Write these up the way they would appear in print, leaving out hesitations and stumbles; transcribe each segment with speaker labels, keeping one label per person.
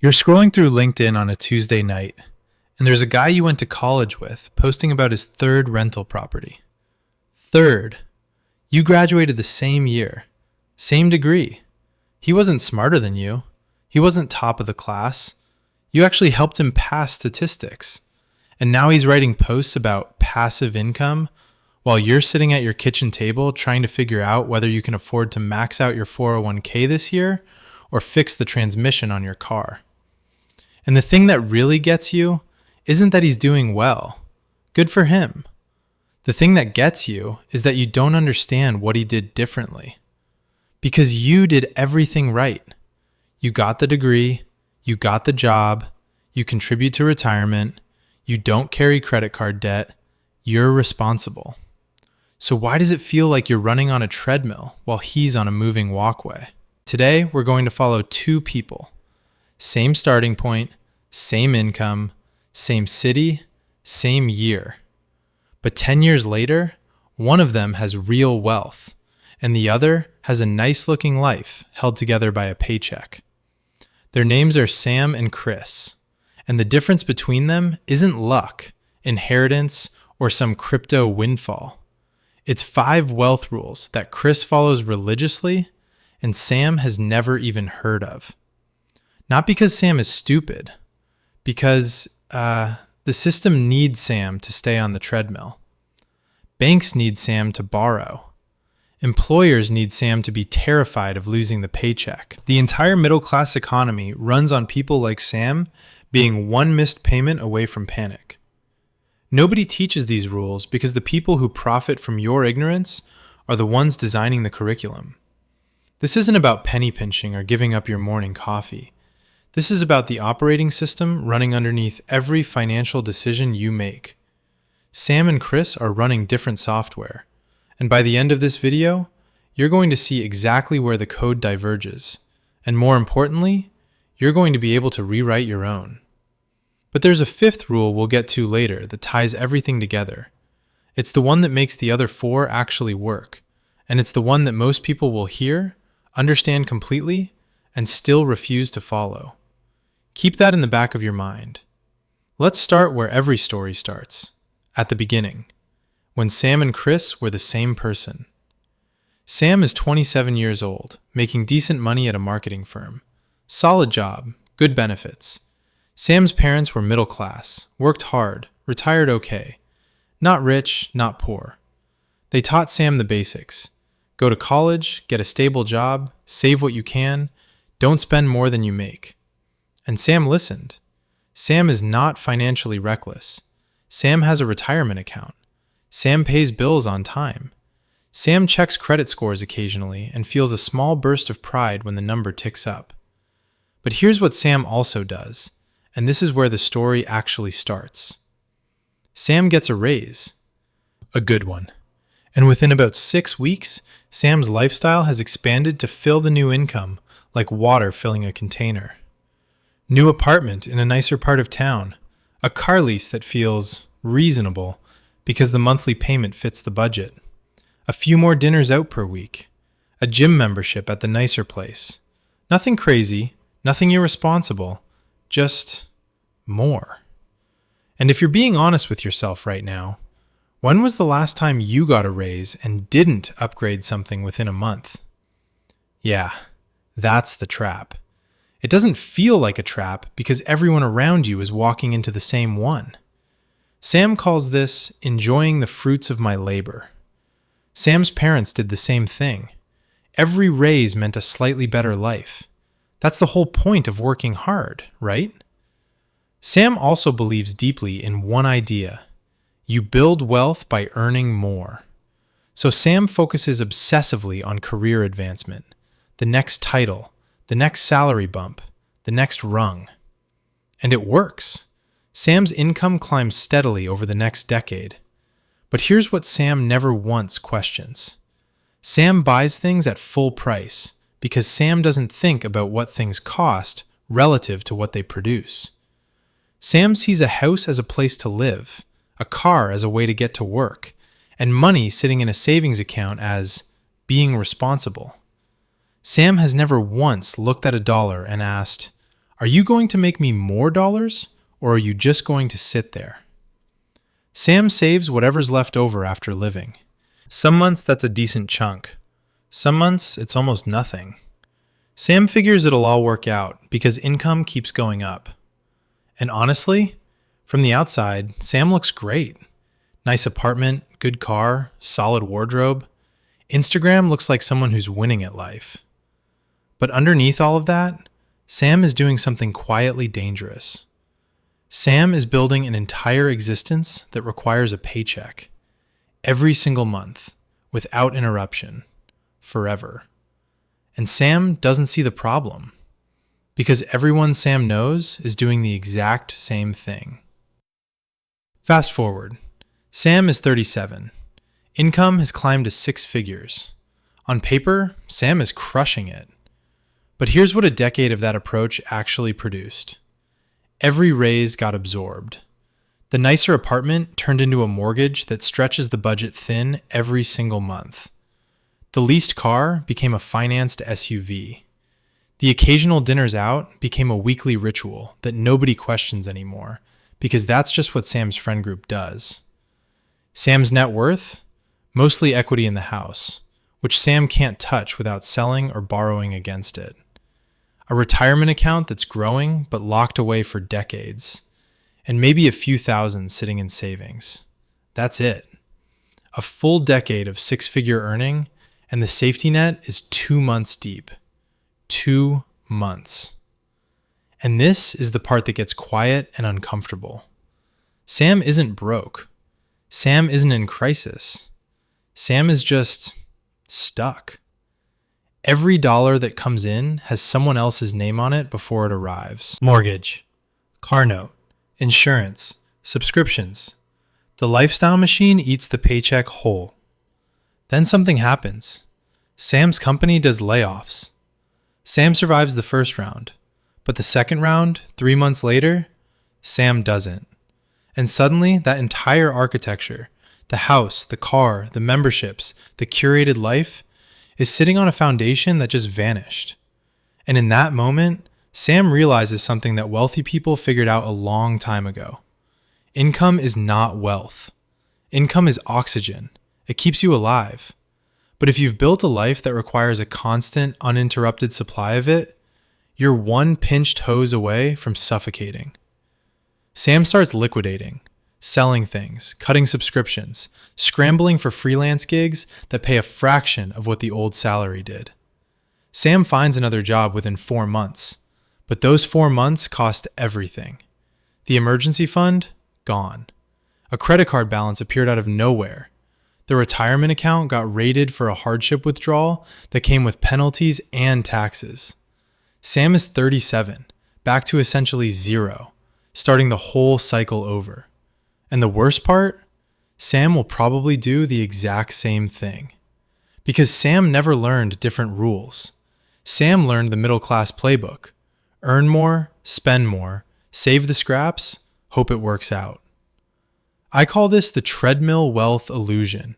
Speaker 1: You're scrolling through LinkedIn on a Tuesday night, and there's a guy you went to college with posting about his third rental property. Third. You graduated the same year, same degree. He wasn't smarter than you. He wasn't top of the class. You actually helped him pass statistics. And now he's writing posts about passive income while you're sitting at your kitchen table trying to figure out whether you can afford to max out your 401k this year or fix the transmission on your car. And the thing that really gets you isn't that he's doing well. Good for him. The thing that gets you is that you don't understand what he did differently. Because you did everything right. You got the degree, you got the job, you contribute to retirement, you don't carry credit card debt, you're responsible. So why does it feel like you're running on a treadmill while he's on a moving walkway? Today, we're going to follow two people. Same starting point, same income, same city, same year. But 10 years later, one of them has real wealth, and the other has a nice-looking life held together by a paycheck. Their names are Sam and Chris, and the difference between them isn't luck, inheritance, or some crypto windfall. It's 5 wealth rules that Chris follows religiously and Sam has never even heard of. Not because Sam is stupid, because the system needs Sam to stay on the treadmill. Banks need Sam to borrow. Employers need Sam to be terrified of losing the paycheck. The entire middle-class economy runs on people like Sam being one missed payment away from panic. Nobody teaches these rules because the people who profit from your ignorance are the ones designing the curriculum. This isn't about penny pinching or giving up your morning coffee. This is about the operating system running underneath every financial decision you make. Sam and Chris are running different software, and by the end of this video, you're going to see exactly where the code diverges, and more importantly, you're going to be able to rewrite your own. But there's a 5th rule we'll get to later that ties everything together. It's the one that makes the other 4 actually work, and it's the one that most people will hear, understand completely, and still refuse to follow. Keep that in the back of your mind. Let's start where every story starts, at the beginning, when Sam and Chris were the same person. Sam is 27 years old, making decent money at a marketing firm. Solid job, good benefits. Sam's parents were middle class, worked hard, retired okay. Not rich, not poor. They taught Sam the basics. Go to college, get a stable job, save what you can, don't spend more than you make. And Sam listened. Sam is not financially reckless. Sam has a retirement account. Sam pays bills on time. Sam checks credit scores occasionally and feels a small burst of pride when the number ticks up. But here's what Sam also does, and this is where the story actually starts. Sam gets a raise. A good one. And within about 6 weeks, Sam's lifestyle has expanded to fill the new income like water filling a container. New apartment in a nicer part of town. A car lease that feels reasonable because the monthly payment fits the budget. A few more dinners out per week. A gym membership at the nicer place. Nothing crazy, nothing irresponsible, just more. And if you're being honest with yourself right now, when was the last time you got a raise and didn't upgrade something within a month? Yeah, that's the trap. It doesn't feel like a trap because everyone around you is walking into the same one. Sam calls this enjoying the fruits of my labor. Sam's parents did the same thing. Every raise meant a slightly better life. That's the whole point of working hard, right? Sam also believes deeply in one idea. You build wealth by earning more. So Sam focuses obsessively on career advancement, the next title, the next salary bump, the next rung. And it works. Sam's income climbs steadily over the next decade. But here's what Sam never once questions. Sam buys things at full price because Sam doesn't think about what things cost relative to what they produce. Sam sees a house as a place to live, a car as a way to get to work, and money sitting in a savings account as being responsible. Sam has never once looked at a dollar and asked, Are you going to make me more dollars, or are you just going to sit there? Sam saves whatever's left over after living. Some months that's a decent chunk. Some months it's almost nothing. Sam figures it'll all work out because income keeps going up. And honestly, from the outside, Sam looks great. Nice apartment, good car, solid wardrobe. Instagram looks like someone who's winning at life. But underneath all of that, Sam is doing something quietly dangerous. Sam is building an entire existence that requires a paycheck. Every single month, without interruption, forever. And Sam doesn't see the problem. Because everyone Sam knows is doing the exact same thing. Fast forward. Sam is 37. Income has climbed to 6 figures. On paper, Sam is crushing it. But here's what a decade of that approach actually produced. Every raise got absorbed. The nicer apartment turned into a mortgage that stretches the budget thin every single month. The leased car became a financed SUV. The occasional dinners out became a weekly ritual that nobody questions anymore, because that's just what Sam's friend group does. Sam's net worth? Mostly equity in the house, which Sam can't touch without selling or borrowing against it. A retirement account that's growing but locked away for decades, and maybe a few thousand sitting in savings. That's it. A full decade of 6-figure earning, and the safety net is 2 months deep. 2 months. And this is the part that gets quiet and uncomfortable. Sam isn't broke. Sam isn't in crisis. Sam is just stuck. Every dollar that comes in has someone else's name on it before it arrives. Mortgage, car note, insurance, subscriptions. The lifestyle machine eats the paycheck whole. Then something happens. Sam's company does layoffs. Sam survives the first round, but the second round, 3 months later, Sam doesn't. And suddenly, that entire architecture, the house, the car, the memberships, the curated life, is sitting on a foundation that just vanished. And in that moment, Sam realizes something that wealthy people figured out a long time ago. Income is not wealth. Income is oxygen. It keeps you alive. But if you've built a life that requires a constant, uninterrupted supply of it, you're one pinched hose away from suffocating. Sam starts liquidating, selling things, cutting subscriptions, scrambling for freelance gigs that pay a fraction of what the old salary did. Sam finds another job within 4 months, but those 4 months cost everything. The emergency fund? Gone. A credit card balance appeared out of nowhere. The retirement account got raided for a hardship withdrawal that came with penalties and taxes. Sam is 37, back to essentially zero, starting the whole cycle over. And the worst part? Sam will probably do the exact same thing. Because Sam never learned different rules. Sam learned the middle class playbook. Earn more, spend more, save the scraps, hope it works out. I call this the treadmill wealth illusion.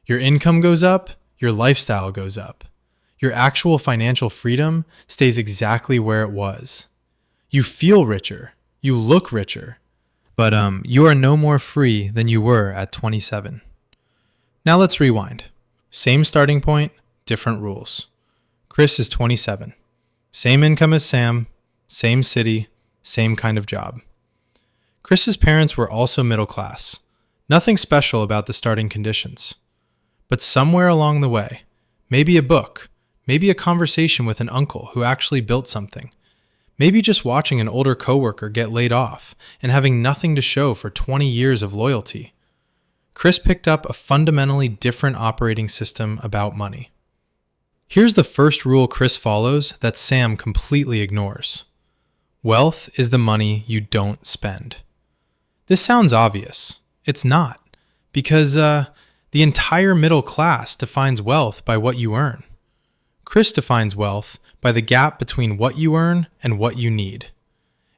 Speaker 1: Your income goes up, your lifestyle goes up. Your actual financial freedom stays exactly where it was. You feel richer, you look richer, but you are no more free than you were at 27. Now let's rewind. Same starting point, different rules. Chris is 27. Same income as Sam, same city, same kind of job. Chris's parents were also middle class. Nothing special about the starting conditions. But somewhere along the way, maybe a book, maybe a conversation with an uncle who actually built something, maybe just watching an older coworker get laid off and having nothing to show for 20 years of loyalty, Chris picked up a fundamentally different operating system about money. Here's the first rule Chris follows that Sam completely ignores. Wealth is the money you don't spend. This sounds obvious. It's not, because the entire middle class defines wealth by what you earn. Chris defines wealth by the gap between what you earn and what you need.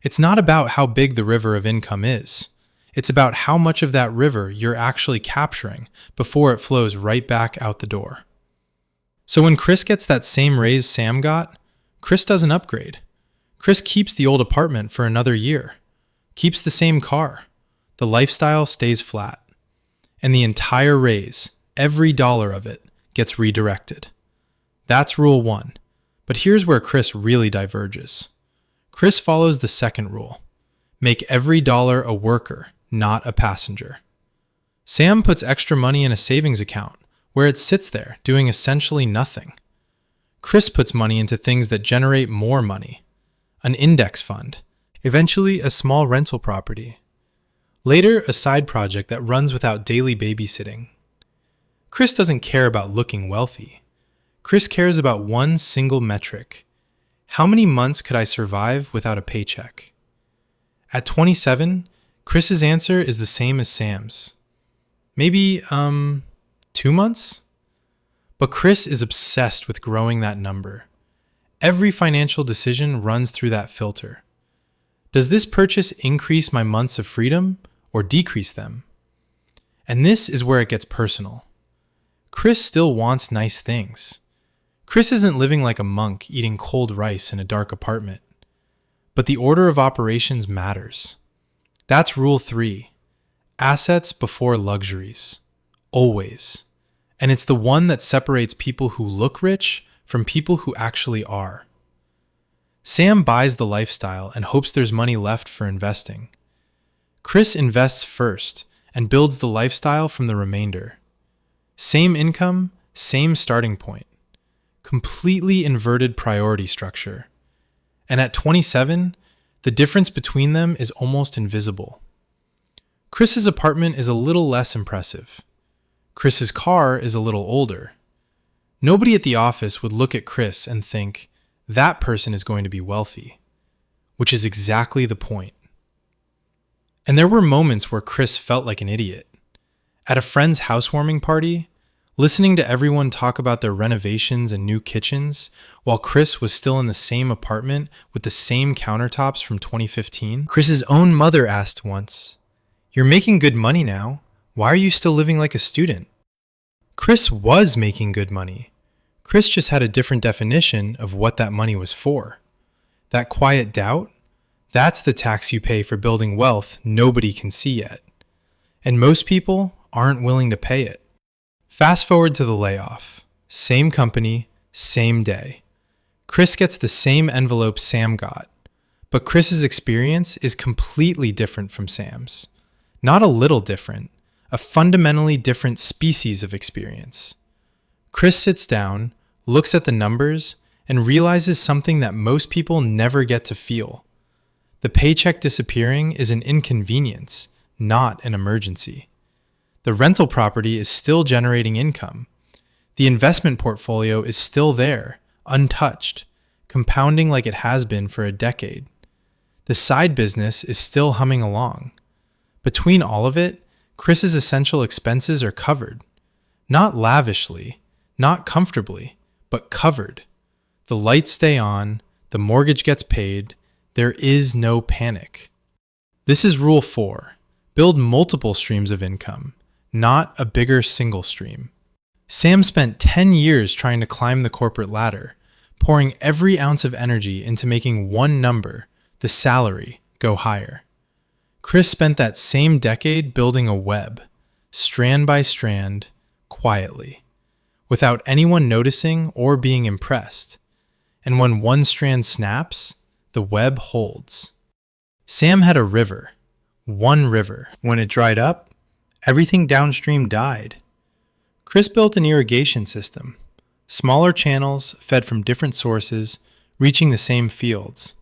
Speaker 1: It's not about how big the river of income is. It's about how much of that river you're actually capturing before it flows right back out the door. So when Chris gets that same raise Sam got, Chris doesn't upgrade. Chris keeps the old apartment for another year, keeps the same car. The lifestyle stays flat. And the entire raise, every dollar of it, gets redirected. That's rule 1. But here's where Chris really diverges. Chris follows the second rule. Make every dollar a worker, not a passenger. Sam puts extra money in a savings account, where it sits there, doing essentially nothing. Chris puts money into things that generate more money. An index fund. Eventually, a small rental property. Later, a side project that runs without daily babysitting. Chris doesn't care about looking wealthy. Chris cares about one single metric. How many months could I survive without a paycheck? At 27, Chris's answer is the same as Sam's. Maybe, 2 months? But Chris is obsessed with growing that number. Every financial decision runs through that filter. Does this purchase increase my months of freedom or decrease them? And this is where it gets personal. Chris still wants nice things. Chris isn't living like a monk eating cold rice in a dark apartment. But the order of operations matters. That's rule 3. Assets before luxuries. Always. And it's the one that separates people who look rich from people who actually are. Sam buys the lifestyle and hopes there's money left for investing. Chris invests first and builds the lifestyle from the remainder. Same income, same starting point. Completely inverted priority structure. And at 27, the difference between them is almost invisible. Chris's apartment is a little less impressive. Chris's car is a little older. Nobody at the office would look at Chris and think, that person is going to be wealthy, which is exactly the point. And there were moments where Chris felt like an idiot. At a friend's housewarming party, listening to everyone talk about their renovations and new kitchens, while Chris was still in the same apartment with the same countertops from 2015, Chris's own mother asked once, "You're making good money now. Why are you still living like a student?" Chris was making good money. Chris just had a different definition of what that money was for. That quiet doubt? That's the tax you pay for building wealth nobody can see yet. And most people aren't willing to pay it. Fast forward to the layoff. Same company, same day. Chris gets the same envelope Sam got, but Chris's experience is completely different from Sam's. Not a little different, a fundamentally different species of experience. Chris sits down, looks at the numbers, and realizes something that most people never get to feel. The paycheck disappearing is an inconvenience, not an emergency. The rental property is still generating income. The investment portfolio is still there, untouched, compounding like it has been for a decade. The side business is still humming along. Between all of it, Chris's essential expenses are covered. Not lavishly, not comfortably, but covered. The lights stay on, the mortgage gets paid, there is no panic. This is rule 4. Build multiple streams of income, not a bigger single stream. Sam spent 10 years trying to climb the corporate ladder, pouring every ounce of energy into making one number, the salary, go higher. Chris spent that same decade building a web, strand by strand, quietly, without anyone noticing or being impressed. And when one strand snaps, the web holds. Sam had a river, one river. When it dried up, everything downstream died. Chris built an irrigation system, smaller channels fed from different sources, reaching the same fields.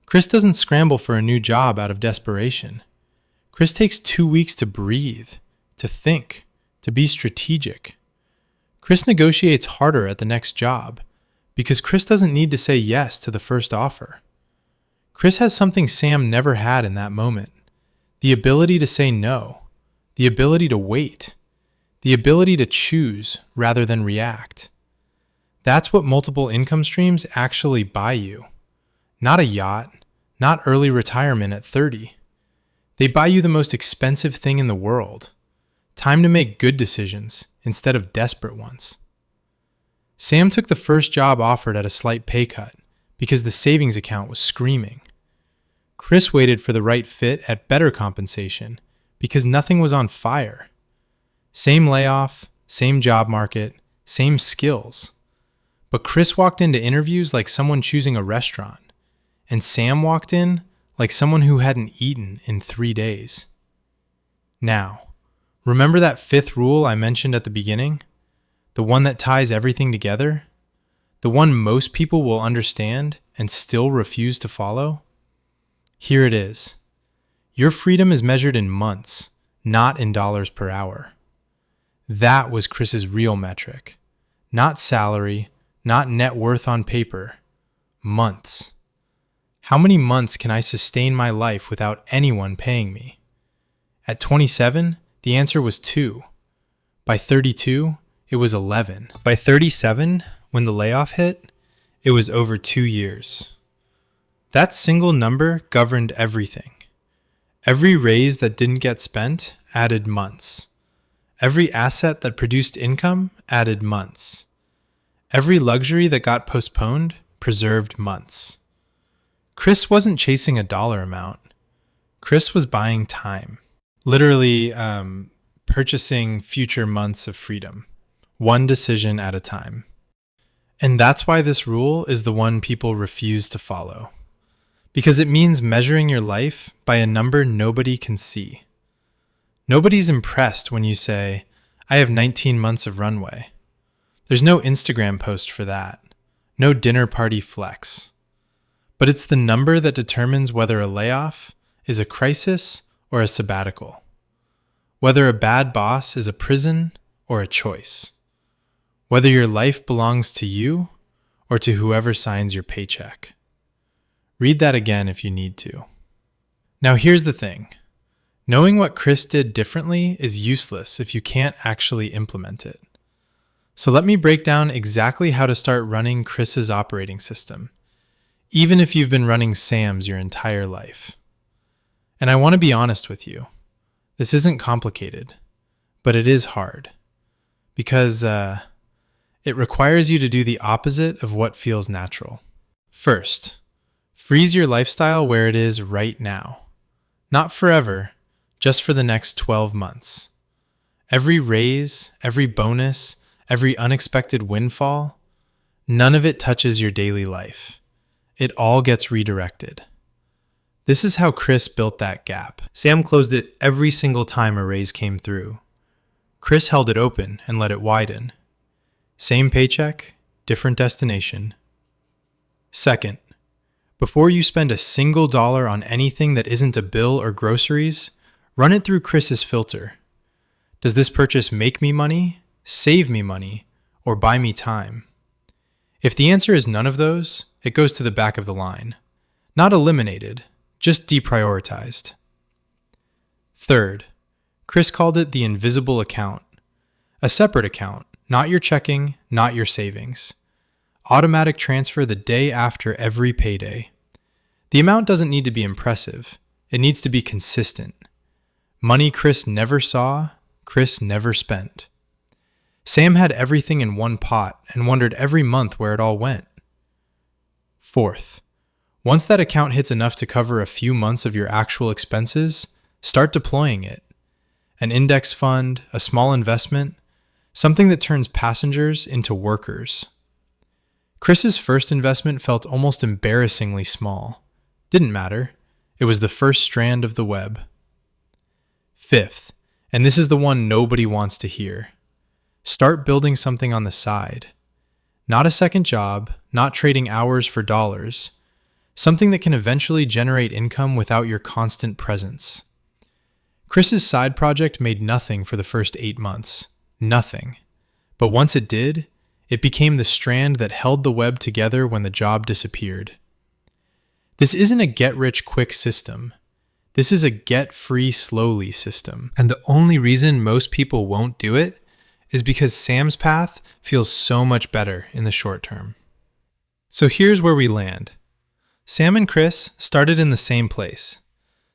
Speaker 1: Chris doesn't scramble for a new job out of desperation. Chris takes 2 weeks to breathe, to think, to be strategic. Chris negotiates harder at the next job because Chris doesn't need to say yes to the first offer. Chris has something Sam never had in that moment. The ability to say no, the ability to wait, the ability to choose rather than react. That's what multiple income streams actually buy you. Not a yacht, not early retirement at 30. They buy you the most expensive thing in the world. Time to make good decisions instead of desperate ones. Sam took the first job offered at a slight pay cut, because the savings account was screaming. Chris waited for the right fit at better compensation because nothing was on fire. Same layoff, same job market, same skills. But Chris walked into interviews like someone choosing a restaurant, and Sam walked in like someone who hadn't eaten in 3 days. Now, remember that fifth rule I mentioned at the beginning? The one that ties everything together? The one most people will understand and still refuse to follow? Here it is. Your freedom is measured in months, not in dollars per hour. That was Chris's real metric. Not salary, not net worth on paper. Months. How many months can I sustain my life without anyone paying me? At 27, the answer was 2. By 32, it was 11. By 37, when the layoff hit, it was over 2 years. That single number governed everything. Every raise that didn't get spent added months. Every asset that produced income added months. Every luxury that got postponed preserved months. Chris wasn't chasing a dollar amount. Chris was buying time. Literally, purchasing future months of freedom, one decision at a time. And that's why this rule is the one people refuse to follow. Because it means measuring your life by a number nobody can see. Nobody's impressed when you say, I have 19 months of runway. There's no Instagram post for that. No dinner party flex. But it's the number that determines whether a layoff is a crisis or a sabbatical. Whether a bad boss is a prison or a choice. Whether your life belongs to you or to whoever signs your paycheck. Read that again if you need to. Now here's the thing. Knowing what Chris did differently is useless if you can't actually implement it. So let me break down exactly how to start running Chris's operating system, even if you've been running Sam's your entire life. And I want to be honest with you. This isn't complicated, but it is hard. Because it requires you to do the opposite of what feels natural. First, freeze your lifestyle where it is right now. Not forever, just for the next 12 months. Every raise, every bonus, every unexpected windfall, none of it touches your daily life. It all gets redirected. This is how Chris built that gap. Sam closed it every single time a raise came through. Chris held it open and let it widen. Same paycheck, different destination. Second, before you spend a single dollar on anything that isn't a bill or groceries, run it through Chris's filter. Does this purchase make me money, save me money, or buy me time? If the answer is none of those, it goes to the back of the line. Not eliminated, just deprioritized. Third, Chris called it the invisible account. A separate account, not your checking, not your savings. Automatic transfer the day after every payday. The amount doesn't need to be impressive. It needs to be consistent. Money Chris never saw, Chris never spent. Sam had everything in one pot and wondered every month where it all went. Fourth, once that account hits enough to cover a few months of your actual expenses, start deploying it. An index fund, a small investment, something that turns passengers into workers. Chris's first investment felt almost embarrassingly small. Didn't matter. It was the first strand of the web. Fifth, and this is the one nobody wants to hear. Start building something on the side. Not a second job, not trading hours for dollars. Something that can eventually generate income without your constant presence. Chris's side project made nothing for the first 8 months. Nothing. But once it did, it became the strand that held the web together when the job disappeared. This isn't a get-rich-quick system. This is a get-free-slowly system. And the only reason most people won't do it is because Sam's path feels so much better in the short term. So here's where we land. Sam and Chris started in the same place.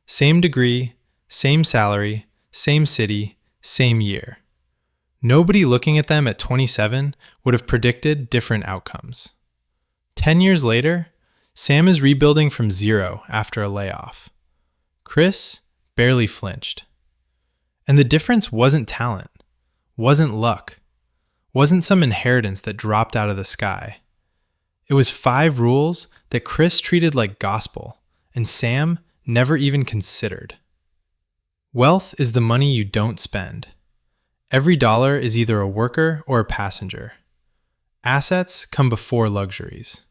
Speaker 1: Same degree, same salary, same city, same year. Nobody looking at them at 27 would have predicted different outcomes. 10 years later, Sam is rebuilding from zero after a layoff. Chris barely flinched. And the difference wasn't talent, wasn't luck, wasn't some inheritance that dropped out of the sky. It was 5 rules that Chris treated like gospel, and Sam never even considered. Wealth is the money you don't spend. Every dollar is either a worker or a passenger. Assets come before luxuries.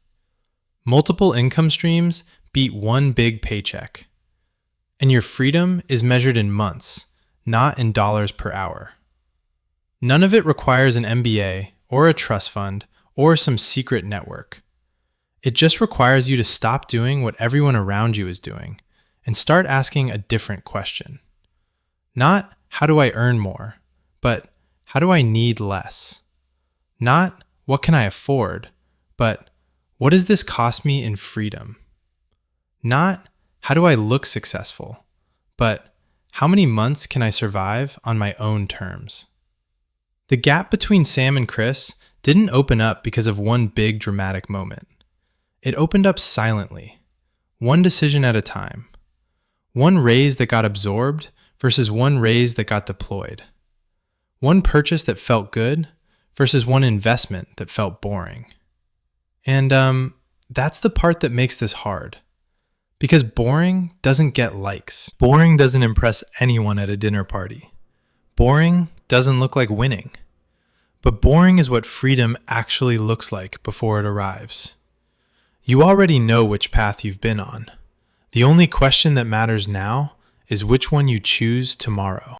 Speaker 1: Multiple income streams beat one big paycheck. And your freedom is measured in months, not in dollars per hour. None of it requires an MBA or a trust fund or some secret network. It just requires you to stop doing what everyone around you is doing and start asking a different question. Not, how do I earn more? But, how do I need less? Not, what can I afford? But, what does this cost me in freedom? Not, how do I look successful? But, how many months can I survive on my own terms? The gap between Sam and Chris didn't open up because of one big dramatic moment. It opened up silently, one decision at a time. One raise that got absorbed versus one raise that got deployed. One purchase that felt good versus one investment that felt boring. And that's the part that makes this hard. Because boring doesn't get likes. Boring doesn't impress anyone at a dinner party. Boring doesn't look like winning. But boring is what freedom actually looks like before it arrives. You already know which path you've been on. The only question that matters now is which one you choose tomorrow.